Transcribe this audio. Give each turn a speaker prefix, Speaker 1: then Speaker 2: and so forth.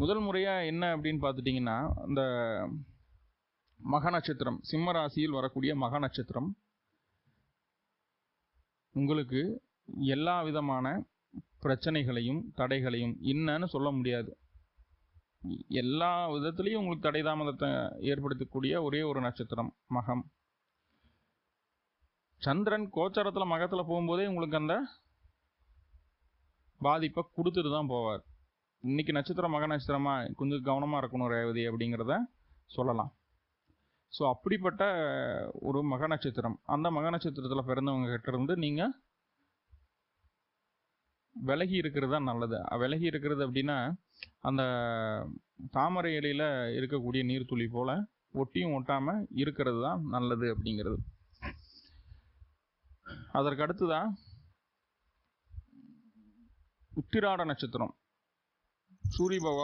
Speaker 1: முதல் முறையாக என்ன அப்படின்னு பார்த்துட்டிங்கன்னா, இந்த மக நட்சத்திரம், சிம்ம ராசியில் வரக்கூடிய மக நட்சத்திரம் உங்களுக்கு எல்லா விதமான பிரச்சனைகளையும் தடைகளையும் என்னன்னு சொல்ல முடியாது, எல்லா விதத்துலேயும் உங்களுக்கு தடை தாமதத்தை ஏற்படுத்தக்கூடிய ஒரே ஒரு நட்சத்திரம் மகம். சந்திரன் கோச்சாரத்தில் மகத்தில் போகும்போதே உங்களுக்கு அந்த பாதிப்பை கொடுத்துட்டு தான் போவார். இன்னைக்கு நட்சத்திரம் மக நட்சத்திரமா, கொஞ்சம் கவனமாக இருக்கணும் ரேவதி அப்படிங்கிறத சொல்லலாம். ஸோ அப்படிப்பட்ட ஒரு மக நட்சத்திரம், அந்த மக நட்சத்திரத்தில் பிறந்தவங்க கிட்ட இருந்து நீங்கள் விலகி இருக்கிறது தான் நல்லது. விலகி இருக்கிறது அப்படின்னா, அந்த தாமரை இலையில் இருக்கக்கூடிய நீர்த்துளி போல் ஒட்டியும் ஒட்டாமல் இருக்கிறது தான் நல்லது அப்படிங்கிறது. அதற்கு அடுத்துதான் உத்திராட நட்சத்திரம். சூரிய பகவான்